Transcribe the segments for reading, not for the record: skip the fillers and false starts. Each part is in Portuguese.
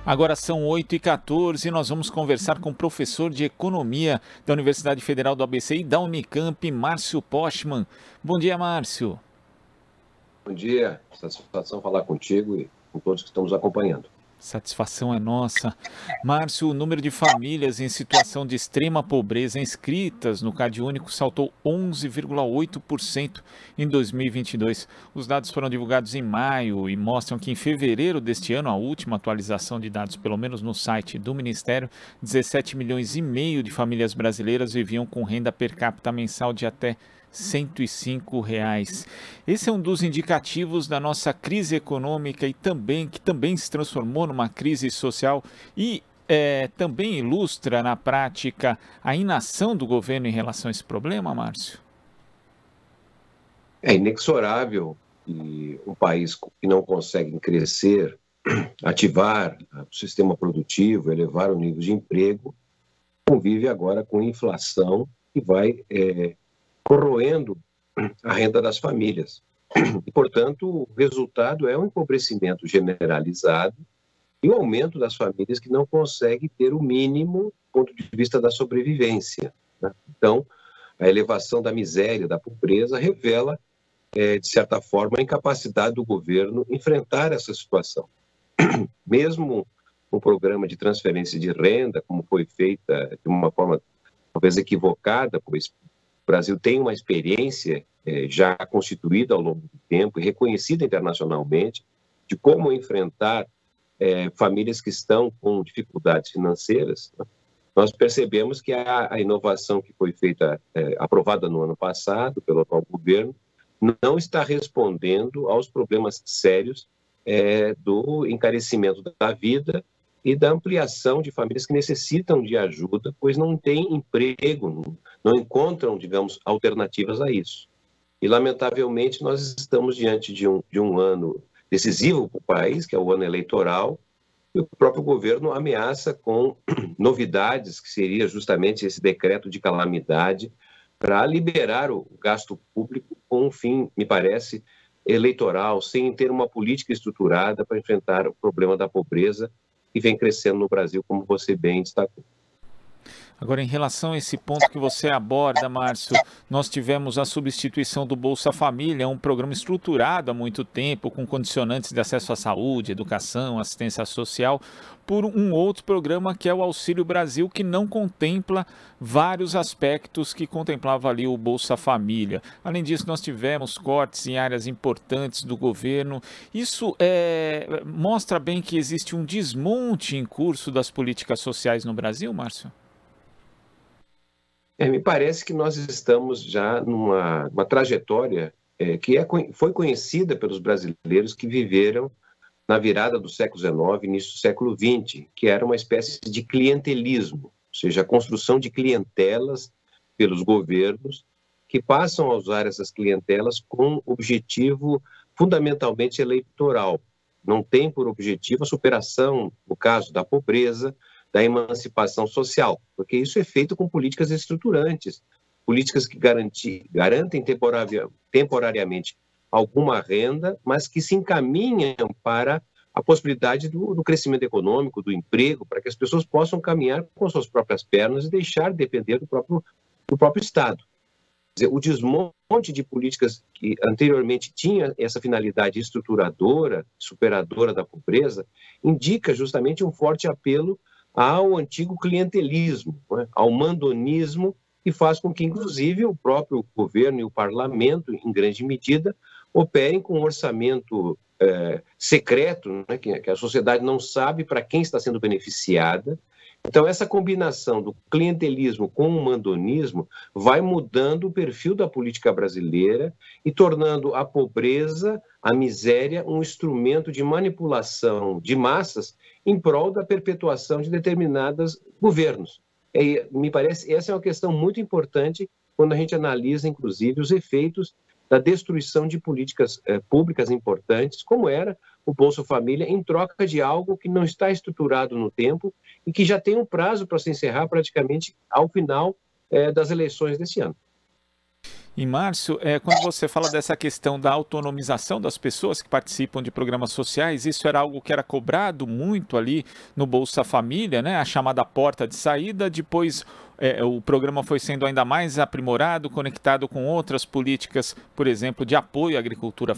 Agora são 8h14 e nós vamos conversar com o professor de Economia da Universidade Federal do ABC e da Unicamp, Márcio Postman. Bom dia, Márcio. Bom dia, satisfação falar contigo e com todos que estão nos acompanhando. Satisfação é nossa. Márcio, o número de famílias em situação de extrema pobreza inscritas no CadÚnico saltou 11,8% em 2022. Os dados foram divulgados em maio e mostram que em fevereiro deste ano, a última atualização de dados, pelo menos no site do Ministério, 17 milhões e meio de famílias brasileiras viviam com renda per capita mensal de até R$ 105. Esse é um dos indicativos da nossa crise econômica e que também se transformou numa crise social e também ilustra na prática a inação do governo em relação a esse problema, Márcio? É inexorável que um país que não consegue crescer, ativar o sistema produtivo, elevar o nível de emprego, convive agora com inflação que vai corroendo a renda das famílias. E, portanto, o resultado é um empobrecimento generalizado e o aumento das famílias que não conseguem ter o mínimo do ponto de vista da sobrevivência, né? Então, a elevação da miséria, da pobreza, revela, de certa forma, a incapacidade do governo enfrentar essa situação. Mesmo um programa de transferência de renda, como foi feita de uma forma talvez equivocada, pois o Brasil tem uma experiência já constituída ao longo do tempo e reconhecida internacionalmente de como enfrentar famílias que estão com dificuldades financeiras. Nós percebemos que a inovação que foi feita, aprovada no ano passado pelo atual governo, não está respondendo aos problemas sérios do encarecimento da vida e da ampliação de famílias que necessitam de ajuda, pois não têm emprego, não encontram, digamos, alternativas a isso. E, lamentavelmente, nós estamos diante de um ano decisivo para o país, que é o ano eleitoral, e o próprio governo ameaça com novidades, que seria justamente esse decreto de calamidade, para liberar o gasto público com um fim, me parece, eleitoral, sem ter uma política estruturada para enfrentar o problema da pobreza que vem crescendo no Brasil, como você bem destacou. Agora, em relação a esse ponto que você aborda, Márcio, nós tivemos a substituição do Bolsa Família, um programa estruturado há muito tempo, com condicionantes de acesso à saúde, educação, assistência social, por um outro programa que é o Auxílio Brasil, que não contempla vários aspectos que contemplava ali o Bolsa Família. Além disso, nós tivemos cortes em áreas importantes do governo. Isso mostra bem que existe um desmonte em curso das políticas sociais no Brasil, Márcio? Me parece que nós estamos já numa trajetória que foi conhecida pelos brasileiros que viveram na virada do século XIX, início do século XX, que era uma espécie de clientelismo, ou seja, a construção de clientelas pelos governos que passam a usar essas clientelas com objetivo fundamentalmente eleitoral. Não tem por objetivo a superação, no caso da pobreza, da emancipação social, porque isso é feito com políticas estruturantes, políticas que garantem temporariamente alguma renda, mas que se encaminham para a possibilidade do crescimento econômico, do emprego, para que as pessoas possam caminhar com suas próprias pernas e deixar de depender do próprio Estado. Quer dizer, o desmonte de políticas que anteriormente tinha essa finalidade estruturadora, superadora da pobreza, indica justamente um forte apelo ao antigo clientelismo, né, ao mandonismo, que faz com que, inclusive, o próprio governo e o parlamento, em grande medida, operem com um orçamento secreto, né, que a sociedade não sabe para quem está sendo beneficiada. Então, essa combinação do clientelismo com o mandonismo vai mudando o perfil da política brasileira e tornando a pobreza, a miséria, um instrumento de manipulação de massas em prol da perpetuação de determinados governos. Me parece essa é uma questão muito importante quando a gente analisa, inclusive, os efeitos da destruição de políticas públicas importantes, como era o Bolsa Família, em troca de algo que não está estruturado no tempo e que já tem um prazo para se encerrar praticamente ao final das eleições desse ano. E, Márcio, quando você fala dessa questão da autonomização das pessoas que participam de programas sociais, isso era algo que era cobrado muito ali no Bolsa Família, né? A chamada porta de saída. Depois, o programa foi sendo ainda mais aprimorado, conectado com outras políticas, por exemplo, de apoio à agricultura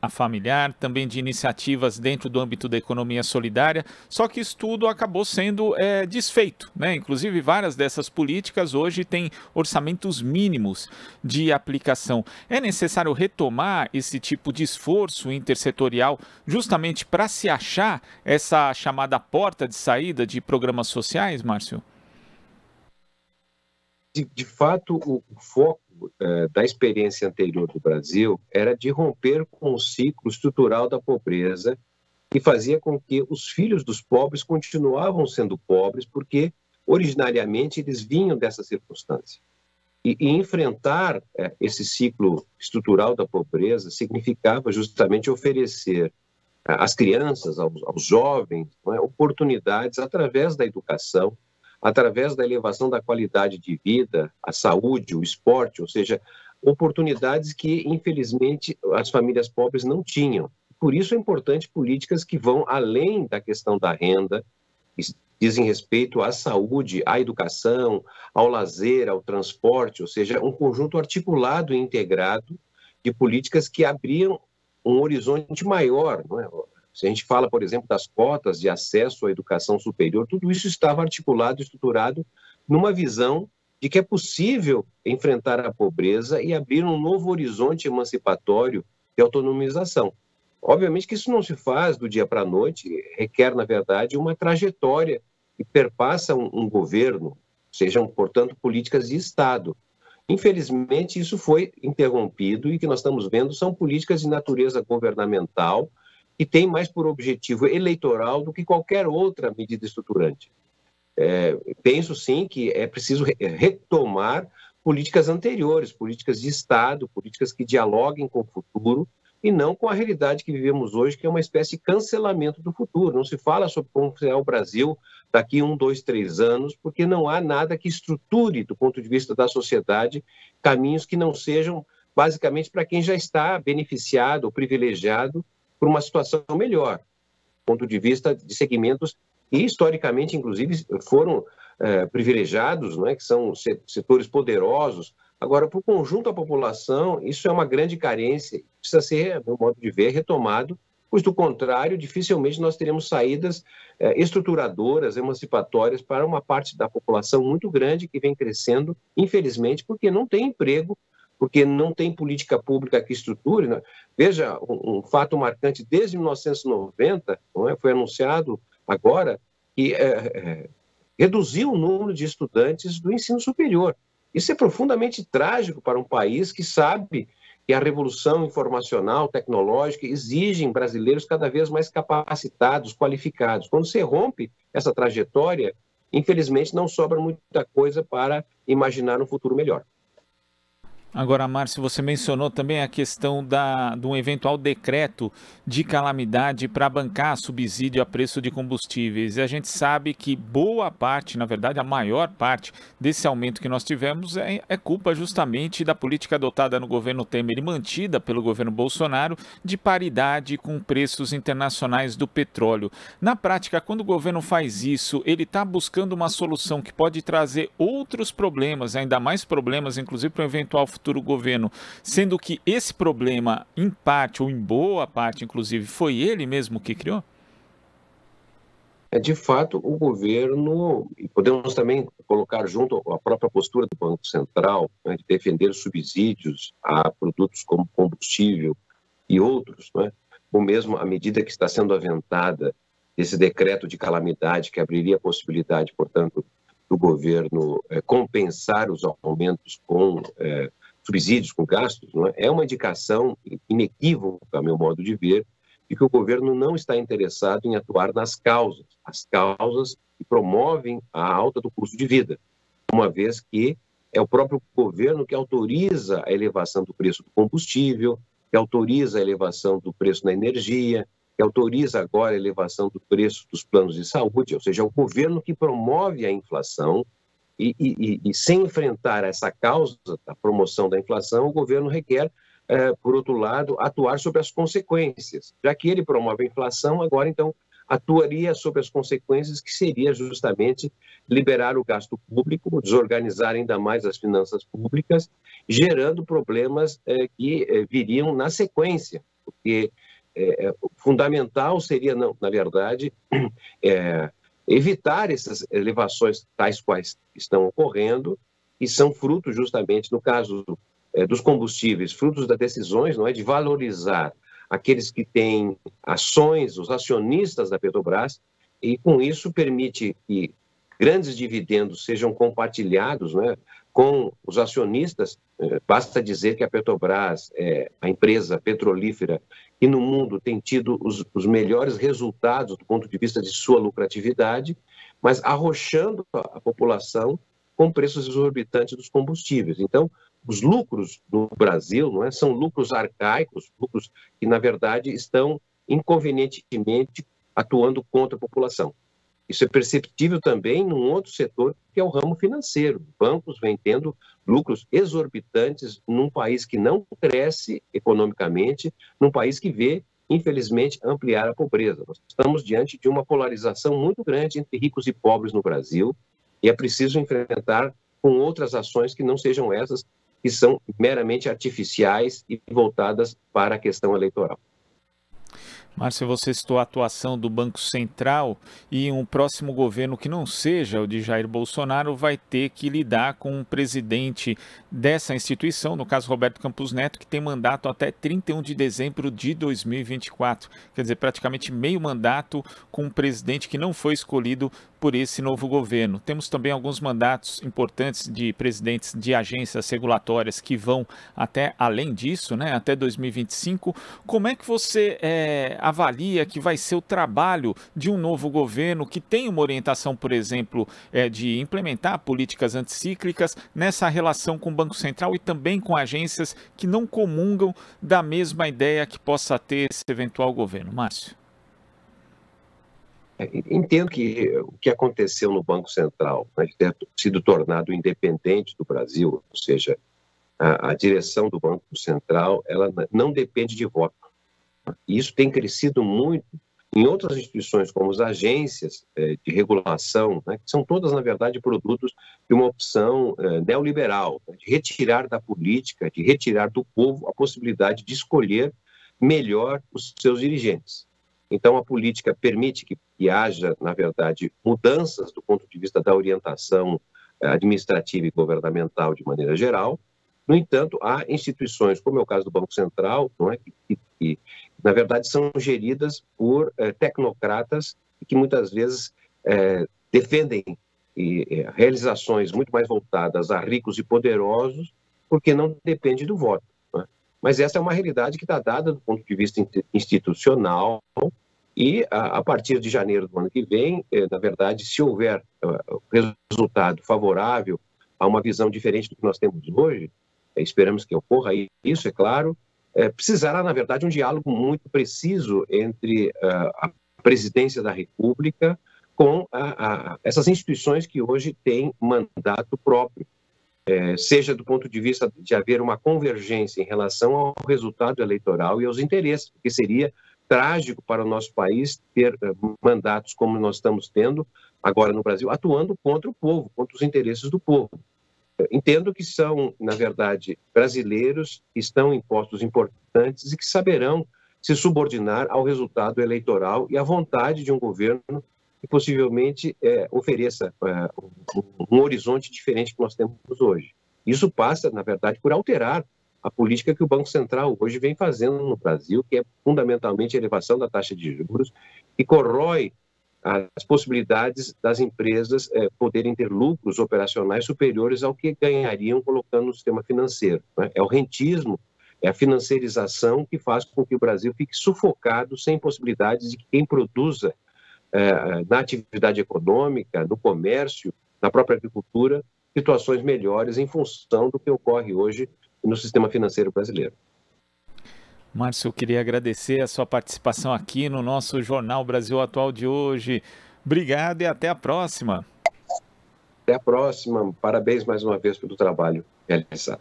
familiar, também de iniciativas dentro do âmbito da economia solidária. Só que isso tudo acabou sendo desfeito, né? Inclusive, várias dessas políticas hoje têm orçamentos mínimos de aplicação. É necessário retomar esse tipo de esforço intersetorial justamente para se achar essa chamada porta de saída de programas sociais, Márcio? De fato, o foco da experiência anterior do Brasil era de romper com o ciclo estrutural da pobreza que fazia com que os filhos dos pobres continuavam sendo pobres porque originariamente eles vinham dessa circunstância. E enfrentar esse ciclo estrutural da pobreza significava justamente oferecer às crianças, aos jovens, não é, oportunidades através da educação, através da elevação da qualidade de vida, a saúde, o esporte, ou seja, oportunidades que, infelizmente, as famílias pobres não tinham. Por isso é importante políticas que vão além da questão da renda, que dizem respeito à saúde, à educação, ao lazer, ao transporte, ou seja, um conjunto articulado e integrado de políticas que abriam um horizonte maior, não é? Se a gente fala, por exemplo, das cotas de acesso à educação superior, tudo isso estava articulado, estruturado numa visão de que é possível enfrentar a pobreza e abrir um novo horizonte emancipatório de autonomização. Obviamente que isso não se faz do dia para a noite, requer, na verdade, uma trajetória que perpassa um governo, sejam, portanto, políticas de Estado. Infelizmente, isso foi interrompido e o que nós estamos vendo são políticas de natureza governamental que têm mais por objetivo eleitoral do que qualquer outra medida estruturante. Penso, sim, que é preciso retomar políticas anteriores, políticas de Estado, políticas que dialoguem com o futuro e não com a realidade que vivemos hoje, que é uma espécie de cancelamento do futuro. Não se fala sobre como será o Brasil daqui 1, 2, 3 anos, porque não há nada que estruture, do ponto de vista da sociedade, caminhos que não sejam, basicamente, para quem já está beneficiado ou privilegiado por uma situação melhor, do ponto de vista de segmentos que, historicamente, inclusive, foram privilegiados, não é? Que são setores poderosos. Agora, para o conjunto da população, isso é uma grande carência, precisa ser, no meu modo de ver, retomado, pois, do contrário, dificilmente nós teremos saídas estruturadoras, emancipatórias para uma parte da população muito grande que vem crescendo, infelizmente, porque não tem emprego, porque não tem política pública que estruture, né? Veja, um fato marcante, desde 1990, não é? Foi anunciado agora que reduziu o número de estudantes do ensino superior. Isso é profundamente trágico para um país que sabe que a revolução informacional, tecnológica, exige brasileiros cada vez mais capacitados, qualificados. Quando se rompe essa trajetória, infelizmente não sobra muita coisa para imaginar um futuro melhor. Agora, Márcio, você mencionou também a questão de um eventual decreto de calamidade para bancar subsídio a preço de combustíveis. E a gente sabe que boa parte, na verdade, a maior parte desse aumento que nós tivemos é culpa justamente da política adotada no governo Temer e mantida pelo governo Bolsonaro de paridade com preços internacionais do petróleo. Na prática, quando o governo faz isso, ele está buscando uma solução que pode trazer outros problemas, ainda mais problemas, inclusive para o eventual futuro governo, sendo que esse problema, em parte ou em boa parte, inclusive, foi ele mesmo que criou? De fato, o governo, e podemos também colocar junto a própria postura do Banco Central, né, de defender subsídios a produtos como combustível e outros, né, ou mesmo a medida que está sendo aventada, esse decreto de calamidade que abriria a possibilidade, portanto, do governo compensar os aumentos com subsídios, com gastos, não é? É uma indicação inequívoca, a meu modo de ver, de que o governo não está interessado em atuar nas causas, as causas que promovem a alta do custo de vida, uma vez que é o próprio governo que autoriza a elevação do preço do combustível, que autoriza a elevação do preço da energia, que autoriza agora a elevação do preço dos planos de saúde, ou seja, é o governo que promove a inflação E sem enfrentar essa causa da promoção da inflação, o governo requer, por outro lado, atuar sobre as consequências. Já que ele promove a inflação, agora, então, atuaria sobre as consequências, que seria justamente liberar o gasto público, desorganizar ainda mais as finanças públicas, gerando problemas que viriam na sequência, porque fundamental seria, não, na verdade, evitar essas elevações tais quais estão ocorrendo, e são frutos justamente, no caso dos combustíveis, frutos das decisões, não é, de valorizar aqueles que têm ações, os acionistas da Petrobras, e com isso permite que grandes dividendos sejam compartilhados, né, com os acionistas. Basta dizer que a Petrobras é a empresa petrolífera que no mundo tem tido os melhores resultados do ponto de vista de sua lucratividade, mas arrochando a população com preços exorbitantes dos combustíveis. Então, os lucros no Brasil, não é, são lucros arcaicos, lucros que, na verdade, estão inconvenientemente atuando contra a população. Isso é perceptível também num outro setor, que é o ramo financeiro. Bancos vêm tendo lucros exorbitantes num país que não cresce economicamente, num país que vê, infelizmente, ampliar a pobreza. Nós estamos diante de uma polarização muito grande entre ricos e pobres no Brasil, e é preciso enfrentar com outras ações que não sejam essas, que são meramente artificiais e voltadas para a questão eleitoral. Márcio, você citou a atuação do Banco Central, e um próximo governo que não seja o de Jair Bolsonaro vai ter que lidar com um presidente dessa instituição, no caso Roberto Campos Neto, que tem mandato até 31 de dezembro de 2024. Quer dizer, praticamente meio mandato com um presidente que não foi escolhido por esse novo governo. Temos também alguns mandatos importantes de presidentes de agências regulatórias que vão até além disso, né, até 2025. Como é que você avalia que vai ser o trabalho de um novo governo que tem uma orientação, por exemplo, de implementar políticas anticíclicas nessa relação com o Banco Central e também com agências que não comungam da mesma ideia que possa ter esse eventual governo? Márcio. Entendo que o que aconteceu no Banco Central, né, de ter sido tornado independente do Brasil, ou seja, a direção do Banco Central, ela não depende de voto. Isso tem crescido muito em outras instituições, como as agências de regulação, né, que são todas, na verdade, produtos de uma opção neoliberal, né, de retirar da política, de retirar do povo a possibilidade de escolher melhor os seus dirigentes. Então, a política permite que haja, na verdade, mudanças do ponto de vista da orientação administrativa e governamental de maneira geral. No entanto, há instituições, como é o caso do Banco Central, não é, que na verdade, são geridas por tecnocratas que muitas vezes defendem realizações muito mais voltadas a ricos e poderosos, porque não depende do voto. Né? Mas essa é uma realidade que está dada do ponto de vista institucional, e a partir de janeiro do ano que vem, na verdade, se houver resultado favorável a uma visão diferente do que nós temos hoje, esperamos que ocorra isso, é claro, precisará, na verdade, um diálogo muito preciso entre a presidência da República com essas instituições que hoje têm mandato próprio, seja do ponto de vista de haver uma convergência em relação ao resultado eleitoral e aos interesses, porque seria trágico para o nosso país ter mandatos como nós estamos tendo agora no Brasil, atuando contra o povo, contra os interesses do povo. Entendo que são, na verdade, brasileiros que estão em postos importantes e que saberão se subordinar ao resultado eleitoral e à vontade de um governo que possivelmente ofereça um horizonte diferente que nós temos hoje. Isso passa, na verdade, por alterar a política que o Banco Central hoje vem fazendo no Brasil, que é fundamentalmente a elevação da taxa de juros, que corrói as possibilidades das empresas poderem ter lucros operacionais superiores ao que ganhariam colocando no sistema financeiro. Né? É o rentismo, é a financiarização que faz com que o Brasil fique sufocado, sem possibilidades de que quem produza na atividade econômica, no comércio, na própria agricultura, situações melhores em função do que ocorre hoje no sistema financeiro brasileiro. Márcio, eu queria agradecer a sua participação aqui no nosso Jornal Brasil Atual de hoje. Obrigado e até a próxima. Até a próxima. Parabéns mais uma vez pelo trabalho realizado.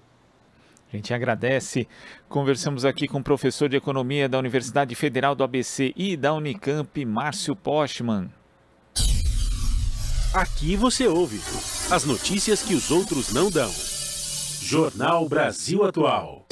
A gente agradece. Conversamos aqui com o professor de Economia da Universidade Federal do ABC e da Unicamp, Márcio Postman. Aqui você ouve as notícias que os outros não dão. Jornal Brasil Atual.